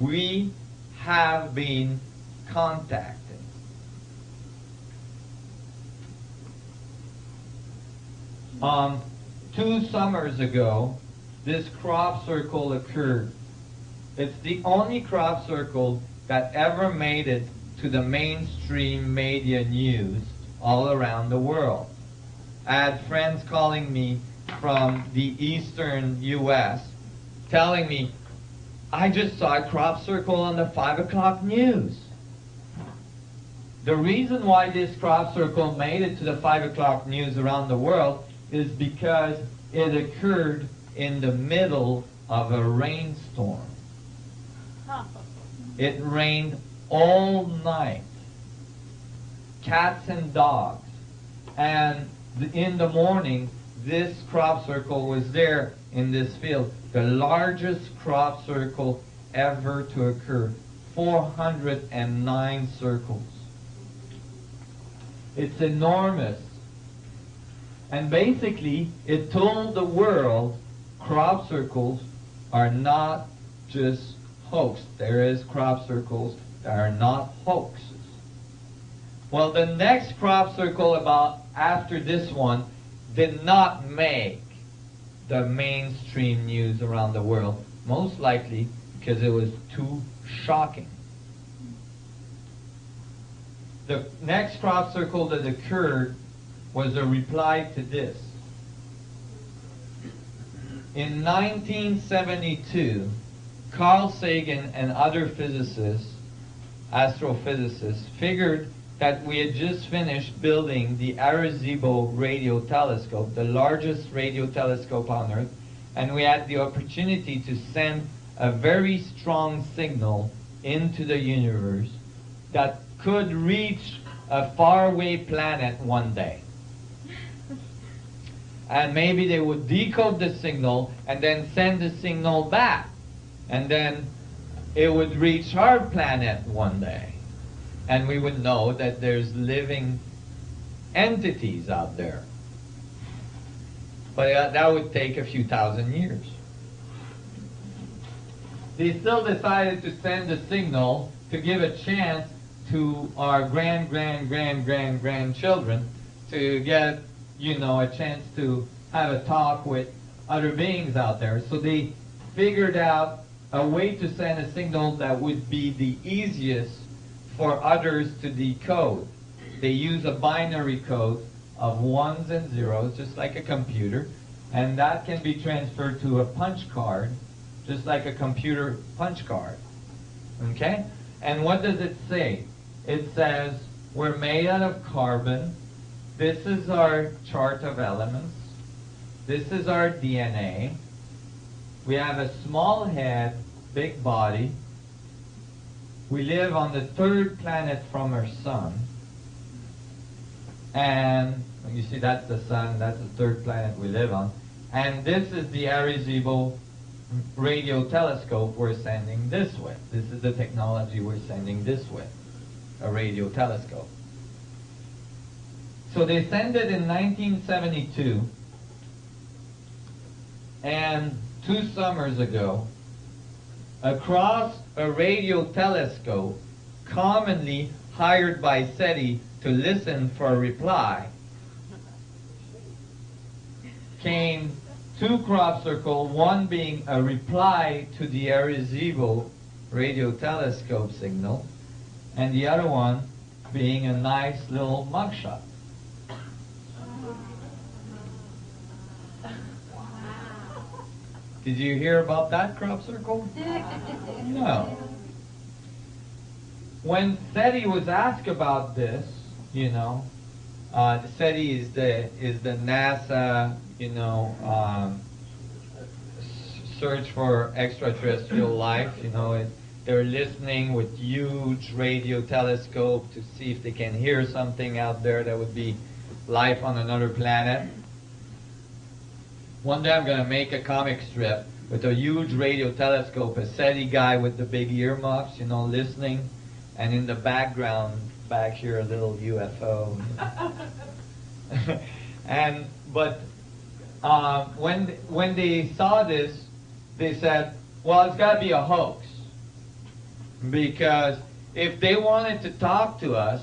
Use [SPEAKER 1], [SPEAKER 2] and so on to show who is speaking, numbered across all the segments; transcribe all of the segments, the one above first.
[SPEAKER 1] we have been contacted. Um, 2 summers ago, this crop circle occurred. It's the only crop circle that ever made it to the mainstream media news all around the world. I had friends calling me from the eastern U.S. telling me, I just saw a crop circle on the 5 o'clock news. The reason why this crop circle made it to the 5 o'clock news around the world is because it occurred in the middle of a rainstorm. It rained all night. Cats and dogs. And in the morning, this crop circle was there in this field. The largest crop circle ever to occur. 409 circles. It's enormous. And basically, it told the world crop circles are not just hoax. There is crop circles that are not hoaxes. Well, the next crop circle about after this one did not make the mainstream news around the world, most likely because it was too shocking. The next crop circle that occurred was a reply to this. In 1972, Carl Sagan and other physicists, astrophysicists, figured that we had just finished building the Arecibo radio telescope, the largest radio telescope on Earth, and we had the opportunity to send a very strong signal into the universe that could reach a faraway planet one day. And maybe they would decode the signal and then send the signal back. And then it would reach our planet one day. And we would know that there's living entities out there. But that would take a few thousand years. They still decided to send a signal to give a chance to our grandchildren to get, a chance to have a talk with other beings out there. So they figured out a way to send a signal that would be the easiest for others to decode. They use a binary code of 1s and 0s, just like a computer, and that can be transferred to a punch card, just like a computer punch card. Okay? And what does it say? It says, we're made out of carbon. This is our chart of elements. This is our DNA. We have a small head, big body. We live on the 3rd planet from our sun. And you see that's the sun, that's the 3rd planet we live on. And this is the Arecibo radio telescope we're sending this with. This is the technology we're sending this with, a radio telescope. So they sent it in 1972, and 2 summers ago, across a radio telescope commonly hired by SETI to listen for a reply, came 2 crop circles, one being a reply to the Arecibo radio telescope signal, and the other one being a nice little mugshot. Did you hear about that crop circle? No. When SETI was asked about this, SETI is the NASA, search for extraterrestrial life. They're listening with huge radio telescope to see if they can hear something out there that would be life on another planet. One day I'm going to make a comic strip with a huge radio telescope, a SETI guy with the big earmuffs, listening, and in the background, back here, a little UFO. When they saw this, they said, well, it's got to be a hoax. Because if they wanted to talk to us,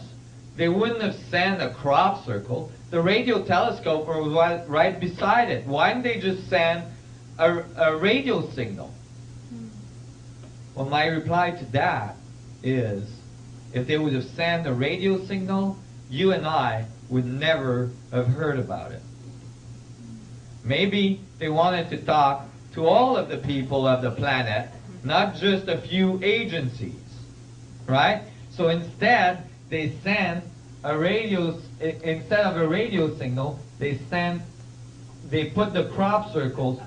[SPEAKER 1] they wouldn't have sent a crop circle. The radio telescope was right beside it. Why didn't they just send a radio signal? Well, my reply to that is, if they would have sent a radio signal, you and I would never have heard about it. Maybe they wanted to talk to all of the people of the planet, not just a few agencies, right? So instead, they sent a radio, instead of a radio signal, they put the crop circles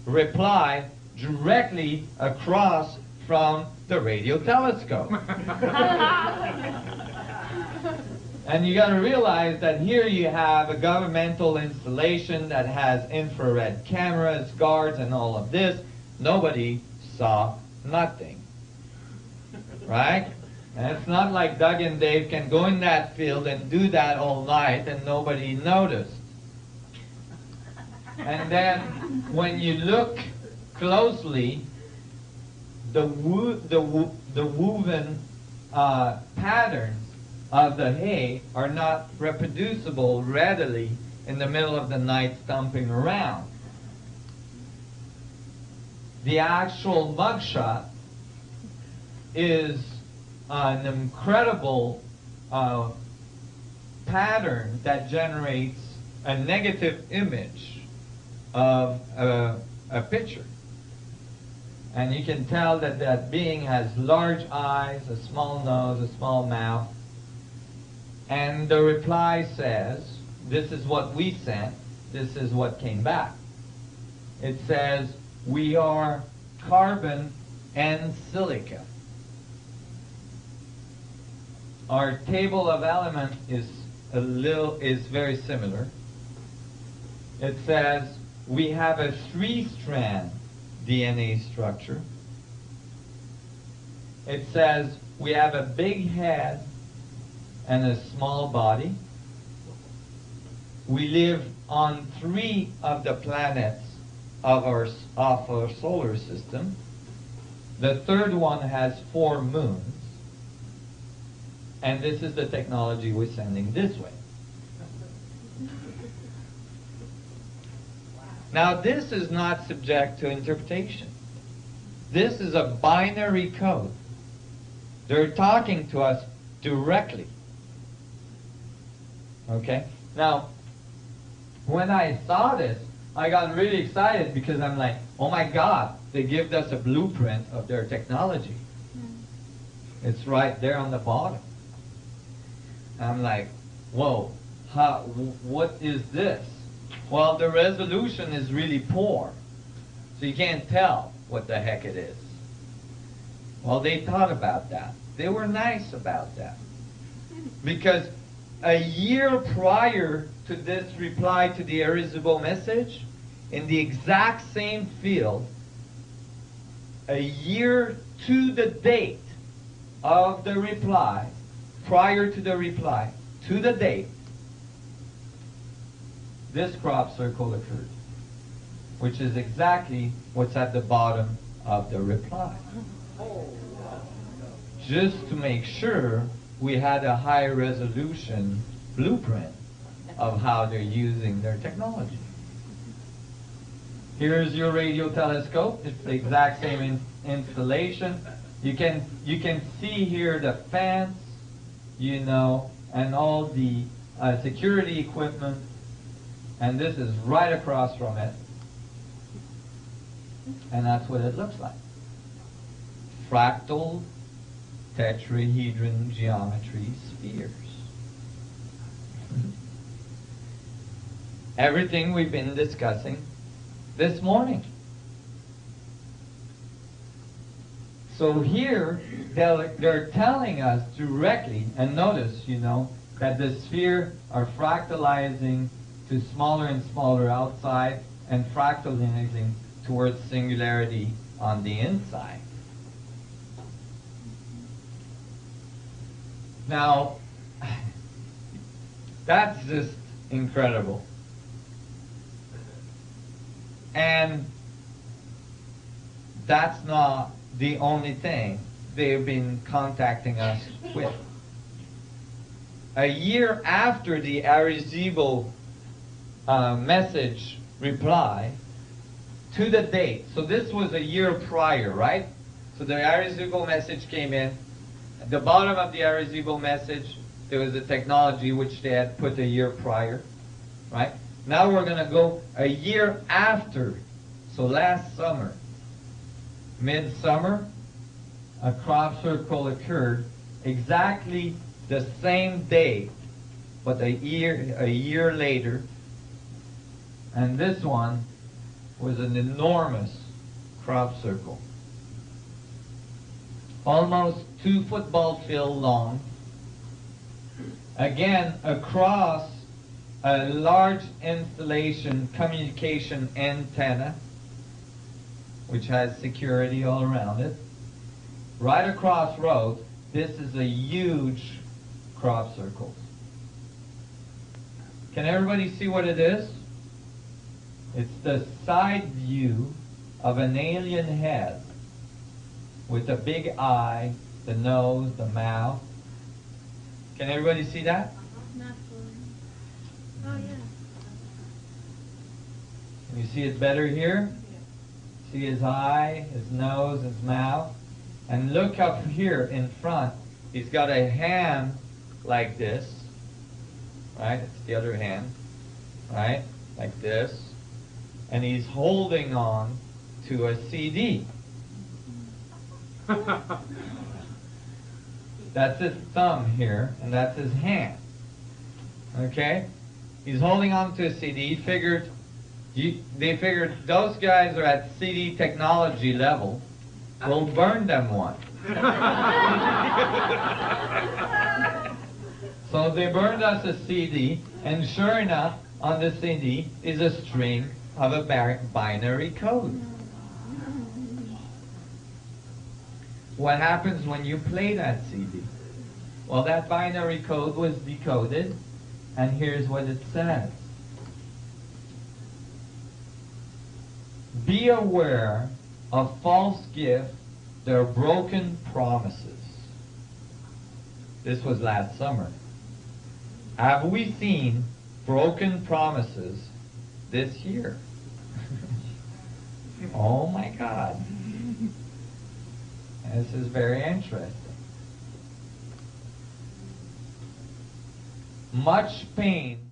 [SPEAKER 1] reply directly across from the radio telescope. And you got to realize that here you have a governmental installation that has infrared cameras, guards, and all of this. Nobody saw nothing, right? And it's not like Doug and Dave can go in that field and do that all night and nobody noticed. And then when you look closely, the woven patterns of the hay are not reproducible readily in the middle of the night stomping around. The actual mugshot is an incredible pattern that generates a negative image of a picture. And you can tell that that being has large eyes, a small nose, a small mouth. And the reply says, this is what we sent, this is what came back. It says, we are carbon and silica. Our table of elements is very similar. It says we have a 3-strand DNA structure. It says we have a big head and a small body. We live on 3 of the planets of our solar system. The third one has 4 moons. And this is the technology we're sending this way. Now, this is not subject to interpretation. This is a binary code. They're talking to us directly. Okay? Now, when I saw this, I got really excited because I'm like, oh my God, they give us a blueprint of their technology. It's right there on the bottom. I'm like, whoa, what is this? Well, the resolution is really poor, so you can't tell what the heck it is. Well, they thought about that. They were nice about that. Because a year prior to this reply to the Arecibo message, in the exact same field, a year to the date of the reply, prior to the reply, to the date, this crop circle occurred, which is exactly what's at the bottom of the reply. Just to make sure we had a high resolution blueprint of how they're using their technology. Here's your radio telescope. It's the exact same installation. You can see here the fence, you know, and all the security equipment. And this is right across from it. And that's what it looks like. Fractal tetrahedron geometry spheres. Everything we've been discussing this morning. So here, they're telling us directly, and notice, you know, that the sphere are fractalizing to smaller and smaller outside and fractalizing towards singularity on the inside. Now, that's just incredible. And that's not the only thing they've been contacting us with. A year after the Arecibo message reply, to the date, so this was a year prior, right? So the Arecibo message came in. At the bottom of the Arecibo message, there was a technology which they had put a year prior, right? Now we're going to go a year after. So last summer, midsummer, a crop circle occurred exactly the same day, but a year later. And this one was an enormous crop circle. Almost 2 football field long. Again, across a large installation communication antenna, which has security all around it. Right across road, this is a huge crop circle. Can everybody see what it is? It's the side view of an alien head with a big eye, the nose, the mouth. Can everybody see that?
[SPEAKER 2] Not fully. Oh, yeah.
[SPEAKER 1] Can you see it better here? See his eye, his nose, his mouth. And look up here in front. He's got a hand like this. Right? It's the other hand. Right? Like this. And he's holding on to a CD. That's his thumb here, and that's his hand. Okay? He's holding on to a CD. They figured those guys are at CD technology level. We'll burn them one. So they burned us a CD, and sure enough, on the CD is a string of a binary code. What happens when you play that CD? Well, that binary code was decoded, and here's what it says. Be aware of false gifts, they're broken promises. This was last summer. Have we seen broken promises this year? Oh my God. This is very interesting. Much pain